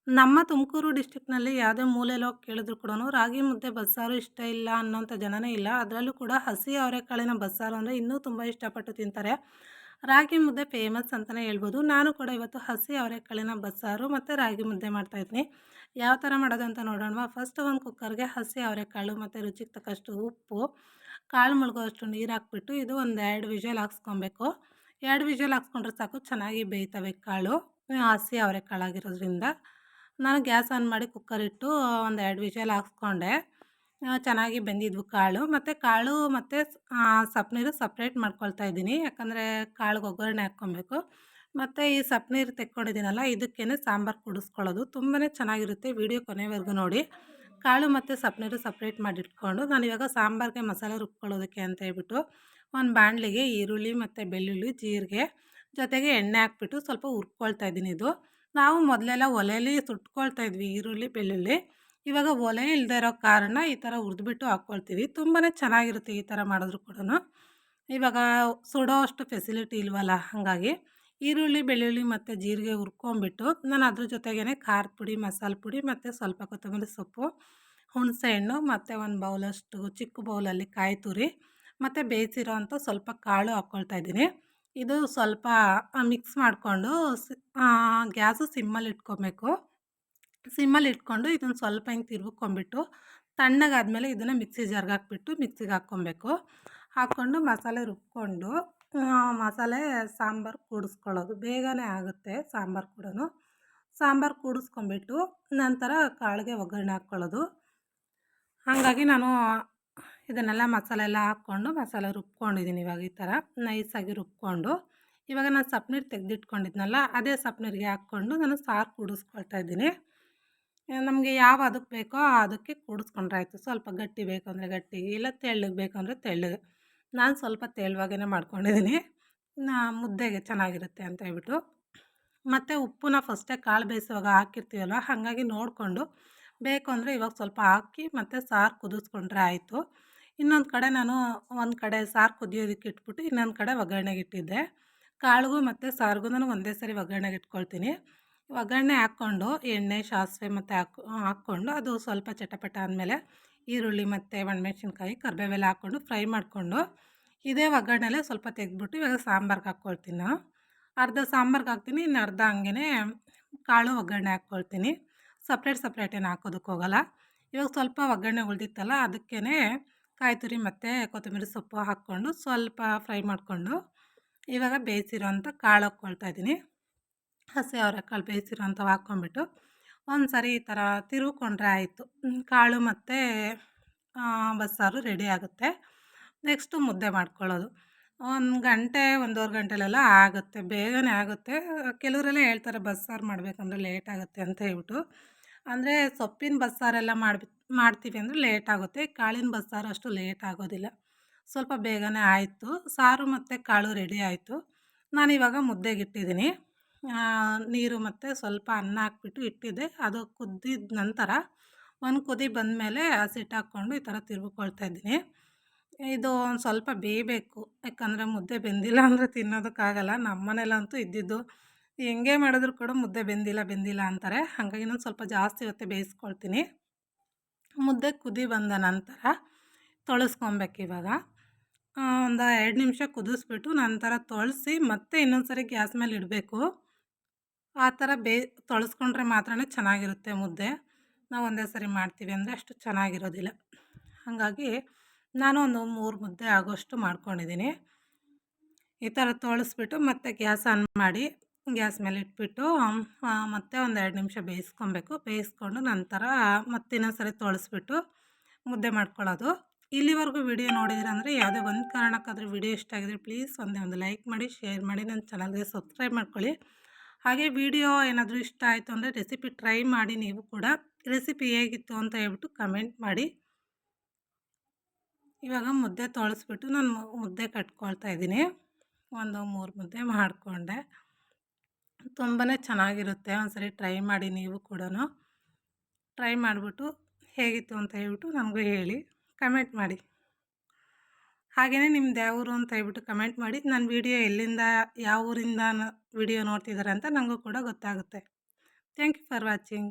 ನಮ್ಮ ತುಮಕೂರು ಡಿಸ್ಟ್ರಿಕ್ಟ್‌ನಲ್ಲಿ ಯಾವುದೇ ಮೂಲೆಯಲ್ಲಿ ಹೋಗಿ ಕೇಳಿದ್ರು ಕೂಡನು ರಾಗಿ ಮುದ್ದೆ, ಬಸ್ಸಾರು ಇಷ್ಟ ಇಲ್ಲ ಅನ್ನೋಂಥ ಜನನೇ ಇಲ್ಲ. ಅದರಲ್ಲೂ ಕೂಡ ಹಸಿ ಅವರೆಕಾಳಿನ ಬಸ್ಸಾರು ಅಂದರೆ ಇನ್ನೂ ತುಂಬ ಇಷ್ಟಪಟ್ಟು ತಿಂತಾರೆ. ರಾಗಿ ಮುದ್ದೆ ಫೇಮಸ್ ಅಂತಲೇ ಹೇಳ್ಬೋದು. ನಾನು ಕೂಡ ಇವತ್ತು ಹಸಿ ಅವರೆಕಾಳಿನ ಬಸ್ಸಾರು ಮತ್ತು ರಾಗಿ ಮುದ್ದೆ ಮಾಡ್ತಾಯಿದ್ದೀನಿ. ಯಾವ ಥರ ಮಾಡೋದು ಅಂತ ನೋಡೋಣವಾ? ಫಸ್ಟ್ ಒಂದು ಕುಕ್ಕರ್‌ಗೆ ಹಸಿ ಅವರೆಕಾಳು ಮತ್ತು ರುಚಿಗೆ ತಕ್ಕಷ್ಟು ಉಪ್ಪು, ಕಾಳು ಮುಳುಗುವಷ್ಟು ನೀರು ಹಾಕ್ಬಿಟ್ಟು ಇದು ಒಂದು 2 ವಿಷಲ್ ಹಾಕ್ಸ್ಕೊಬೇಕು. 2 ವಿಷಲ್ ಹಾಕ್ಸ್ಕೊಂಡ್ರೆ ಸಾಕು, ಚೆನ್ನಾಗಿ ಬೇಯ್ತವೆ ಕಾಳು. ಹಸಿ ಅವರೆಕಾಳಾಗಿರೋದ್ರಿಂದ. ನಾನು ಗ್ಯಾಸ್ ಆನ್ ಮಾಡಿ ಕುಕ್ಕರ್ ಇಟ್ಟು ಒಂದು 2 ವಿಷಲ್ ಹಾಕ್ಸ್ಕೊಂಡೆ. ಚೆನ್ನಾಗಿ ಬೆಂದಿದ್ವು ಕಾಳು. ಕಾಳು ಮತ್ತು ಸಪ್ಪನೀರು ಸಪ್ರೇಟ್ ಮಾಡ್ಕೊಳ್ತಾ ಇದ್ದೀನಿ. ಯಾಕಂದರೆ ಕಾಳಿಗೆ ಒಗ್ಗರಣೆ ಹಾಕ್ಕೊಬೇಕು. ಮತ್ತು ಈ ಸಪ್ಪನೀರು ತೆಕ್ಕೊಂಡಿದ್ದೀನಲ್ಲ, ಇದಕ್ಕೇನೆ ಸಾಂಬಾರು ಕುದಿಸ್ಕೊಳ್ಳೋದು. ತುಂಬನೇ ಚೆನ್ನಾಗಿರುತ್ತೆ. ವಿಡಿಯೋ ಕೊನೆವರೆಗೂ ನೋಡಿ. ಕಾಳು ಮತ್ತು ಸಪ್ಪನೀರು ಸಪ್ರೇಟ್ ಮಾಡಿಟ್ಕೊಂಡು, ನಾನಿವಾಗ ಸಾಂಬಾರಿಗೆ ಮಸಾಲೆ ರುಬ್ಕೊಳ್ಳೋದಕ್ಕೆ ಅಂತ ಹೇಳ್ಬಿಟ್ಟು, ಒಂದು ಬಾಣಲಿಗೆ ಈರುಳ್ಳಿ ಮತ್ತು ಬೆಳ್ಳುಳ್ಳಿ, ಜೀರಿಗೆ ಜೊತೆಗೆ ಎಣ್ಣೆ ಹಾಕ್ಬಿಟ್ಟು ಸ್ವಲ್ಪ ಹುರ್ಕೊಳ್ತಾ ಇದ್ದೀನಿ ಇದು. ನಾವು ಮೊದಲೆಲ್ಲ ಒಲೆಯಲ್ಲಿ ಸುಟ್ಕೊಳ್ತಾ ಇದ್ವಿ ಈರುಳ್ಳಿ, ಬೆಳ್ಳುಳ್ಳಿ. ಇವಾಗ ಒಲೆ ಇಲ್ಲದೆ ಇರೋ ಕಾರಣ ಈ ಥರ ಹುರಿದ್ಬಿಟ್ಟು ಹಾಕ್ಕೊಳ್ತೀವಿ. ತುಂಬನೇ ಚೆನ್ನಾಗಿರುತ್ತೆ ಈ ಥರ ಮಾಡಿದ್ರು ಕೂಡನು. ಇವಾಗ ಸುಡೋ ಅಷ್ಟು ಫೆಸಿಲಿಟಿ ಇಲ್ವಲ್ಲ, ಹಾಗಾಗಿ ಈರುಳ್ಳಿ, ಬೆಳ್ಳುಳ್ಳಿ ಮತ್ತು ಜೀರಿಗೆ ಹುರ್ಕೊಂಬಿಟ್ಟು ನಾನು ಅದ್ರ ಜೊತೆಗೇನೆ ಖಾರದ ಪುಡಿ, ಮಸಾಲೆ ಪುಡಿ ಮತ್ತು ಸ್ವಲ್ಪ ಕೊತ್ತಂಬರಿ ಸೊಪ್ಪು, ಹುಣಸೆ ಹಣ್ಣು ಮತ್ತು ಒಂದು ಬೌಲಷ್ಟು ಚಿಕ್ಕ ಬೌಲಲ್ಲಿ ಕಾಯಿ ತುರಿ ಮತ್ತು ಬೇಯಿಸಿರೋ ಅಂಥ ಸ್ವಲ್ಪ ಕಾಳು ಹಾಕ್ಕೊಳ್ತಾ ಇದ್ದೀನಿ. ಇದು ಸ್ವಲ್ಪ ಮಿಕ್ಸ್ ಮಾಡಿಕೊಂಡು ಗ್ಯಾಸು ಸಿಮ್ಮಲ್ಲಿ ಇಟ್ಕೊಬೇಕು. ಸಿಮ್ಮಲ್ಲಿ ಇಟ್ಕೊಂಡು ಇದನ್ನು ಸ್ವಲ್ಪ ಹಿಂಗೆ ತಿರುವ್ಕೊಂಬಿಟ್ಟು ತಣ್ಣಗಾದ್ಮೇಲೆ ಇದನ್ನು ಮಿಕ್ಸಿ ಜಾರ್ಗೆ ಹಾಕ್ಬಿಟ್ಟು ಮಿಕ್ಸಿಗೆ ಹಾಕ್ಕೊಬೇಕು. ಹಾಕ್ಕೊಂಡು ಮಸಾಲೆ ರುಬ್ಕೊಂಡು ಮಸಾಲೆ ಸಾಂಬಾರು ಕೂಡಿಸ್ಕೊಳ್ಳೋದು. ಬೇಗನೆ ಆಗುತ್ತೆ ಸಾಂಬಾರು ಕೂಡನು. ಸಾಂಬಾರು ಕೂಡಿಸ್ಕೊಂಬಿಟ್ಟು ನಂತರ ಕಾಳಿಗೆ ಒಗ್ಗರಣೆ ಹಾಕ್ಕೊಳ್ಳೋದು. ಹಾಗಾಗಿ ನಾನು ಇದನ್ನೆಲ್ಲ ಮಸಾಲೆ ಎಲ್ಲ ಹಾಕ್ಕೊಂಡು ಮಸಾಲೆ ರುಬ್ಕೊಂಡಿದ್ದೀನಿ ಇವಾಗ ಈ ಥರ ನೈಸಾಗಿ ರುಬ್ಕೊಂಡು. ಇವಾಗ ನಾನು ಸಪ್ಪನೀರು ತೆಗೆದಿಟ್ಕೊಂಡಿದ್ನಲ್ಲ, ಅದೇ ಸಪ್ಪನೀರಿಗೆ ಹಾಕ್ಕೊಂಡು ನಾನು ಸಾರು ಕೂಡಿಸ್ಕೊಳ್ತಾ ಇದ್ದೀನಿ. ನಮಗೆ ಯಾವ ಅದಕ್ಕೆ ಬೇಕೋ ಅದಕ್ಕೆ ಕೂಡಿಸ್ಕೊಂಡ್ರೆ ಆಯಿತು. ಸ್ವಲ್ಪ ಗಟ್ಟಿ ಬೇಕು ಅಂದರೆ ಗಟ್ಟಿ, ಇಲ್ಲ ತೆಳ್ಳಗೆ ಬೇಕು ಅಂದರೆ ತೆಳ್ಳಗೆ. ನಾನು ಸ್ವಲ್ಪ ತೆಳುವಾಗೇ ಮಾಡ್ಕೊಂಡಿದ್ದೀನಿ. ಮುದ್ದೆಗೆ ಚೆನ್ನಾಗಿರುತ್ತೆ ಅಂತ ಹೇಳ್ಬಿಟ್ಟು. ಮತ್ತು ಉಪ್ಪನ್ನ ಫಸ್ಟೇ ಕಾಳು ಬೇಯಿಸುವಾಗ ಹಾಕಿರ್ತೀವಲ್ವ, ಹಾಗಾಗಿ ನೋಡಿಕೊಂಡು ಬೇಕು ಅಂದರೆ ಇವಾಗ ಸ್ವಲ್ಪ ಹಾಕಿ ಮತ್ತು ಸಾರು ಕುದಿಸ್ಕೊಂಡ್ರೆ ಆಯಿತು. ಇನ್ನೊಂದು ಕಡೆ ನಾನು ಒಂದು ಕಡೆ ಸಾರು ಕುದಿಯೋದಕ್ಕೆ ಇಟ್ಬಿಟ್ಟು ಇನ್ನೊಂದು ಕಡೆ ಒಗ್ಗರಣೆಗೆ ಇಟ್ಟಿದ್ದೆ. ಕಾಳಿಗೂ ಮತ್ತು ಸಾರಿಗೂ ನಾನು ಒಂದೇ ಸರಿ ಒಗ್ಗರಣೆಗೆ ಇಟ್ಕೊಳ್ತೀನಿ. ಒಗ್ಗರಣೆ ಹಾಕ್ಕೊಂಡು ಎಣ್ಣೆ, ಸಾಸಿವೆ ಮತ್ತು ಹಾಕ್ಕೊಂಡು ಅದು ಸ್ವಲ್ಪ ಚಟಪಟ ಅಂದಮೇಲೆ ಈರುಳ್ಳಿ ಮತ್ತು ಒಣಮೆಣ್ಸಿನ್ಕಾಯಿ, ಕರಿಬೇವೆಲ್ಲ ಹಾಕ್ಕೊಂಡು ಫ್ರೈ ಮಾಡಿಕೊಂಡು ಇದೇ ಒಗ್ಗರಣೆಲೇ ಸ್ವಲ್ಪ ತೆಗೆದ್ಬಿಟ್ಟು ಇವಾಗ ಸಾಂಬಾರ್ಗೆ ಹಾಕ್ಕೊಳ್ತೀನಿ ನಾನು. ಅರ್ಧ ಸಾಂಬಾರ್ಗೆ ಹಾಕ್ತೀನಿ, ಇನ್ನು ಅರ್ಧ ಹಂಗೇ ಕಾಳು ಒಗ್ಗರಣೆ ಹಾಕ್ಕೊಳ್ತೀನಿ. ಸಪ್ರೇಟ್ ಏನು ಹಾಕೋದಕ್ಕೆ ಹೋಗಲ್ಲ. ಇವಾಗ ಸ್ವಲ್ಪ ಒಗ್ಗರಣೆ ಉಳಿದಿತ್ತಲ್ಲ, ಅದಕ್ಕೇ ಕಾಯಿ ತುರಿ ಮತ್ತು ಕೊತ್ತಂಬರಿ ಸೊಪ್ಪು ಹಾಕ್ಕೊಂಡು ಸ್ವಲ್ಪ ಫ್ರೈ ಮಾಡಿಕೊಂಡು ಇವಾಗ ಬೇಯಿಸಿರೋಂಥ ಕಾಳು ಹಾಕ್ಕೊಳ್ತಾ ಇದ್ದೀನಿ. ಹಸಿ ಅವರೆಕಾಳು ಬೇಯಿಸಿರೋ ಅಂಥವು ಹಾಕ್ಕೊಂಬಿಟ್ಟು ಒಂದು ಸರಿ ಈ ಥರ ತಿರುವ್ಕೊಂಡ್ರೆ ಆಯಿತು. ಕಾಳು ಮತ್ತು ಬಸ್ಸಾರು ರೆಡಿ ಆಗುತ್ತೆ. ನೆಕ್ಸ್ಟು ಮುದ್ದೆ ಮಾಡ್ಕೊಳ್ಳೋದು. 1 ಗಂಟೆ, 1.5 ಗಂಟೆಲೆಲ್ಲ ಆಗುತ್ತೆ. ಬೇಗನೆ ಆಗುತ್ತೆ. ಕೆಲವರೆಲ್ಲ ಹೇಳ್ತಾರೆ ಬಸ್ಸಾರು ಮಾಡಬೇಕಂದ್ರೆ ಲೇಟ್ ಆಗುತ್ತೆ ಅಂತ ಹೇಳ್ಬಿಟ್ಟು. ಅಂದರೆ ಸೊಪ್ಪಿನ ಬಸ್ಸಾರೆಲ್ಲ ಮಾಡ್ತೀವಿ ಅಂದರೆ ಲೇಟ್ ಆಗುತ್ತೆ. ಕಾಳಿನ ಬಸ್ಸಾರು ಅಷ್ಟು ಲೇಟ್ ಆಗೋದಿಲ್ಲ. ಸ್ವಲ್ಪ ಬೇಗನೆ ಆಯಿತು. ಸಾರು ಮತ್ತು ಕಾಳು ರೆಡಿ ಆಯಿತು. ನಾನಿವಾಗ ಮುದ್ದೆಗಿಟ್ಟಿದ್ದೀನಿ. ನೀರು ಮತ್ತು ಸ್ವಲ್ಪ ಅನ್ನ ಹಾಕ್ಬಿಟ್ಟು ಇಟ್ಟಿದ್ದೆ. ಅದು ಕುದ್ದಿದ ನಂತರ ಒಂದು ಕುದಿ ಬಂದಮೇಲೆ ಹಸಿಟ್ಟು ಹಾಕ್ಕೊಂಡು ಈ ಥರ ತಿರುವ್ಕೊಳ್ತಾ ಇದ್ದೀನಿ. ಇದು ಒಂದು ಸ್ವಲ್ಪ ಬೇಯಬೇಕು. ಯಾಕಂದರೆ ಮುದ್ದೆ ಬೆಂದಿಲ್ಲ ಅಂದರೆ ತಿನ್ನೋದಕ್ಕಾಗಲ್ಲ. ನಮ್ಮ ಮನೇಲಂತೂ ಇದ್ದಿದ್ದು ಹೆಂಗೆ ಮಾಡಿದ್ರು ಕೂಡ ಮುದ್ದೆ ಬೆಂದಿಲ್ಲ ಅಂತಾರೆ. ಹಾಗಾಗಿ ನಾನು ಸ್ವಲ್ಪ ಜಾಸ್ತಿ ಹೊತ್ತೇ ಬೇಯಿಸ್ಕೊಳ್ತೀನಿ. ಮುದ್ದೆ ಕುದಿ ಬಂದ ನಂತರ ತೊಳಸ್ಕೊಬೇಕಿವಾಗ. ಒಂದು 2 ನಿಮಿಷ ಕುದಿಸ್ಬಿಟ್ಟು ನಂತರ ತೊಳೆಸಿ ಮತ್ತೆ ಇನ್ನೊಂದು ಸರಿ ಗ್ಯಾಸ್ ಮೇಲೆ ಇಡಬೇಕು. ಆ ಥರ ತೊಳೆಸ್ಕೊಂಡ್ರೆ ಮಾತ್ರನೇ ಚೆನ್ನಾಗಿರುತ್ತೆ ಮುದ್ದೆ. ನಾವು ಒಂದೇ ಸರಿ ಮಾಡ್ತೀವಿ ಅಂದರೆ ಅಷ್ಟು ಚೆನ್ನಾಗಿರೋದಿಲ್ಲ. ಹಾಗಾಗಿ ನಾನು ಒಂದು 3 ಮುದ್ದೆ ಆಗೋಷ್ಟು ಮಾಡ್ಕೊಂಡಿದ್ದೀನಿ. ಈ ಥರ ತೊಳೆಸ್ಬಿಟ್ಟು ಮತ್ತೆ ಗ್ಯಾಸ್ ಆನ್ ಮಾಡಿ ಗ್ಯಾಸ್ ಮೇಲೆ ಇಟ್ಬಿಟ್ಟು ಮತ್ತೆ ಒಂದು 2 ನಿಮಿಷ ಬೇಯಿಸ್ಕೊಬೇಕು. ಬೇಯಿಸ್ಕೊಂಡು ನಂತರ ಮತ್ತೆ ಇನ್ನೊಂದು ಸರಿ ತೊಳೆಸ್ಬಿಟ್ಟು ಮುದ್ದೆ ಮಾಡ್ಕೊಳ್ಳೋದು. ಇಲ್ಲಿವರೆಗೂ ವಿಡಿಯೋ ನೋಡಿದ್ದೀರ ಅಂದರೆ ಯಾವುದೇ ಒಂದು ಕಾರಣಕ್ಕಾದರೂ ವಿಡಿಯೋ ಇಷ್ಟ ಆಗಿದ್ರೆ ಪ್ಲೀಸ್ ಒಂದೇ ಒಂದು ಲೈಕ್ ಮಾಡಿ, ಶೇರ್ ಮಾಡಿ, ನನ್ನ ಚಾನಲ್ಗೆ ಸಬ್ಸ್ಕ್ರೈಬ್ ಮಾಡ್ಕೊಳ್ಳಿ. ಹಾಗೆ ವಿಡಿಯೋ ಏನಾದರೂ ಇಷ್ಟ ಆಯಿತು ಅಂದರೆ ರೆಸಿಪಿ ಟ್ರೈ ಮಾಡಿ ನೀವು ಕೂಡ. ರೆಸಿಪಿ ಹೇಗಿತ್ತು ಅಂತ ಹೇಳ್ಬಿಟ್ಟು ಕಮೆಂಟ್ ಮಾಡಿ. ಇವಾಗ ಮುದ್ದೆ ತೊಳೆಸ್ಬಿಟ್ಟು ನಾನು ಮುದ್ದೆ ಕಟ್ಕೊಳ್ತಾ ಇದ್ದೀನಿ. ಒಂದು 3 ಮುದ್ದೆ ಮಾಡಿಕೊಂಡೆ. ತುಂಬಾ ಚೆನ್ನಾಗಿರುತ್ತೆ. ಒಂದ್ಸರಿ ಟ್ರೈ ಮಾಡಿ ನೀವು ಕೂಡ. ಟ್ರೈ ಮಾಡಿಬಿಟ್ಟು ಹೇಗಿತ್ತು ಅಂತ ಹೇಳ್ಬಿಟ್ಟು ನನಗೂ ಹೇಳಿ, ಕಮೆಂಟ್ ಮಾಡಿ. ಹಾಗೆಯೇ ನಿಮ್ದು ಯಾವ ಊರು ಅಂತ ಹೇಳ್ಬಿಟ್ಟು ಕಮೆಂಟ್ ಮಾಡಿ. ನನ್ನ ವಿಡಿಯೋ ಎಲ್ಲಿಂದ, ಯಾವ ಊರಿಂದ ವಿಡಿಯೋ ನೋಡ್ತಿದ್ದಾರೆ ಅಂತ ನನಗೂ ಕೂಡ ಗೊತ್ತಾಗುತ್ತೆ. Thank you for watching.